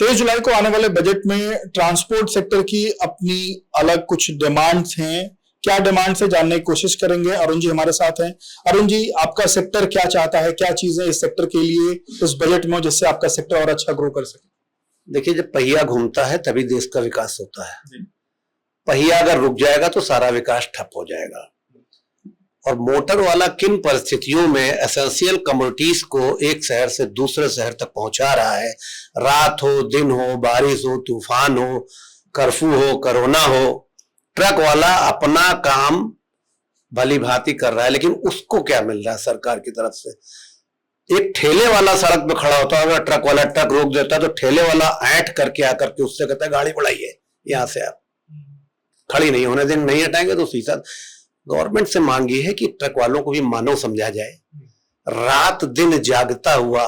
23 जुलाई को आने वाले बजट में ट्रांसपोर्ट सेक्टर की अपनी अलग कुछ डिमांड्स हैं। क्या डिमांड्स है जानने की कोशिश करेंगे। अरुण जी हमारे साथ हैं। अरुण जी, आपका सेक्टर क्या चाहता है, क्या चीजें इस सेक्टर के लिए इस बजट में जिससे आपका सेक्टर और अच्छा ग्रो कर सके? देखिए, जब पहिया घूमता है तभी देश का विकास होता है। पहिया अगर रुक जाएगा तो सारा विकास ठप हो जाएगा। और मोटर वाला किन परिस्थितियों में एसेंशियल कमोडिटीज को एक शहर से दूसरे शहर तक पहुंचा रहा है, रात हो, दिन हो, बारिश हो, तूफान हो, कर्फ्यू हो, कोरोना हो, ट्रक वाला अपना काम भली भांति कर रहा है। लेकिन उसको क्या मिल रहा है सरकार की तरफ से? एक ठेले वाला सड़क पे खड़ा होता है, अगर ट्रक वाला ट्रक रोक देता है तो ठेले वाला ऐंठ करके आकर के उससे कहता है गाड़ी बढ़ाइए, यहां से आप खड़ी नहीं होने देंगे, नहीं हटाएंगे तो सीधा। गवर्नमेंट से मांगी है कि ट्रक वालों को भी मानव समझा जाए। रात दिन जागता हुआ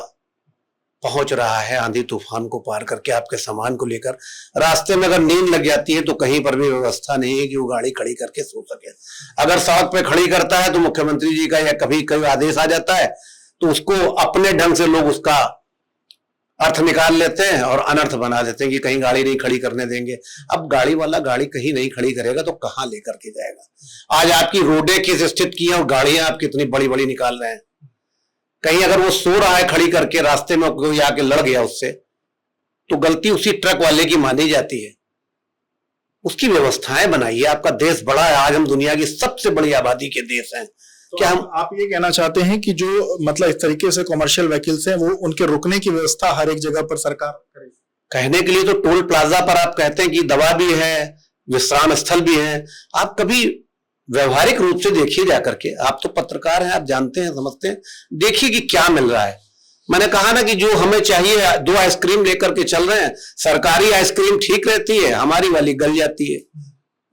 पहुंच रहा है आंधी तूफान को पार करके आपके सामान को लेकर। रास्ते में अगर नींद लग जाती है तो कहीं पर भी व्यवस्था नहीं है कि वो गाड़ी खड़ी करके सो सके। अगर सड़क पे खड़ी करता है तो मुख्यमंत्री जी का या कभी कभी आदेश आ जाता है तो उसको अपने ढंग से लोग उसका अर्थ निकाल लेते हैं और अनर्थ बना देते हैं कि कहीं गाड़ी नहीं खड़ी करने देंगे। अब गाड़ी वाला गाड़ी कहीं नहीं खड़ी करेगा तो कहां लेकर के जाएगा? आज आपकी रोडें किस स्थिति की हैं और गाड़ियां आप कितनी बड़ी बड़ी निकाल रहे हैं। कहीं अगर वो सो रहा है खड़ी करके, रास्ते में कोई आके लड़ गया उससे, तो गलती उसी ट्रक वाले की मानी जाती है। उसकी व्यवस्थाएं बनाइए। आपका देश बड़ा है, आज हम दुनिया की सबसे बड़ी आबादी के देश हैं। तो क्या आप ये कहना चाहते हैं कि जो मतलब इस तरीके से कमर्शियल व्हीकल्स हैं वो उनके रुकने की व्यवस्था हर एक जगह पर सरकार करे? कहने के लिए तो टोल प्लाजा पर आप कहते हैं कि दवा भी है, विश्राम स्थल भी है। आप कभी व्यवहारिक रूप से देखिए जाकर के। आप तो पत्रकार हैं, आप जानते हैं, समझते हैं। देखिए कि क्या मिल रहा है। मैंने कहा ना कि जो हमें चाहिए, 2 आइसक्रीम लेकर के चल रहे हैं। सरकारी आइसक्रीम ठीक रहती है, हमारी वाली गल जाती है।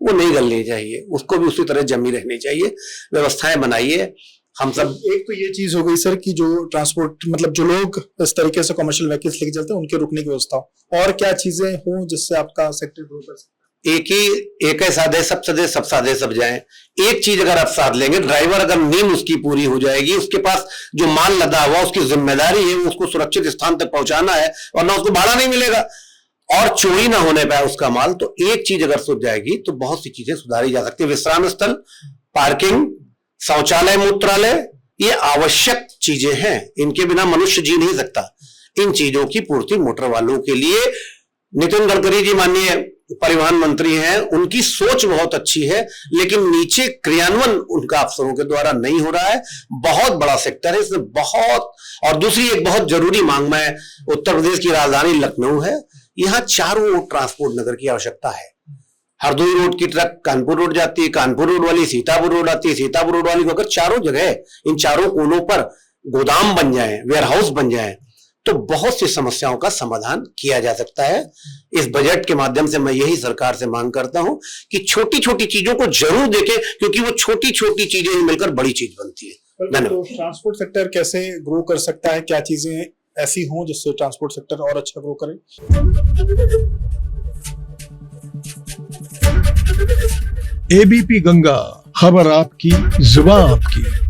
वो नहीं गलनी चाहिए, उसको भी उसी तरह जमी रहनी चाहिए। व्यवस्थाएं बनाइए। हम सब एक तो ये चीज हो गई सर कि जो ट्रांसपोर्ट मतलब जो लोग इस तरीके से कमर्शियल व्हीकल्स लेके चलते हैं उनके रुकने की व्यवस्था हो, और क्या चीजें हो जिससे आपका सेक्टर ग्रो कर सके? एक ही साधे सब सदे, सब साधे सब जाएं। एक चीज अगर आप साध लेंगे, ड्राइवर अगर नींद उसकी पूरी हो जाएगी, उसके पास जो माल लदा हुआ उसकी जिम्मेदारी है उसको सुरक्षित स्थान तक पहुंचाना है, वरना उसको भाड़ा नहीं मिलेगा और चोरी ना होने पाए उसका माल। तो एक चीज अगर सुध जाएगी तो बहुत सी चीजें सुधारी जा सकती है। विश्राम स्थल, पार्किंग, शौचालय, मूत्रालय, ये आवश्यक चीजें हैं। इनके बिना मनुष्य जी नहीं सकता। इन चीजों की पूर्ति मोटर वालों के लिए नितिन गडकरी जी माननीय परिवहन मंत्री हैं, उनकी सोच बहुत अच्छी है, लेकिन नीचे क्रियान्वयन उनका अफसरों के द्वारा नहीं हो रहा है। बहुत बड़ा सेक्टर है इसमें बहुत। और दूसरी एक बहुत जरूरी मांग में, उत्तर प्रदेश की राजधानी लखनऊ है, यहां चारों ट्रांसपोर्ट नगर की आवश्यकता है। हरदोई रोड की ट्रक कानपुर रोड जाती है, कानपुर रोड वाली सीतापुर रोड आती है, सीतापुर रोड वाली को अगर चारों जगह इन चारों कोनों पर गोदाम बन जाए, वेयरहाउस बन जाए, तो बहुत सी समस्याओं का समाधान किया जा सकता है। इस बजट के माध्यम से मैं यही सरकार से मांग करता हूं कि छोटी छोटी चीजों को जरूर देखें, क्योंकि वो छोटी छोटी चीजें ही मिलकर बड़ी चीज बनती है। तो ट्रांसपोर्ट सेक्टर कैसे ग्रो कर सकता है? क्या चीजें ऐसी हों जिससे ट्रांसपोर्ट सेक्टर और अच्छा ग्रो करे? एबीपी गंगा, खबर आपकी, जुबान आपकी।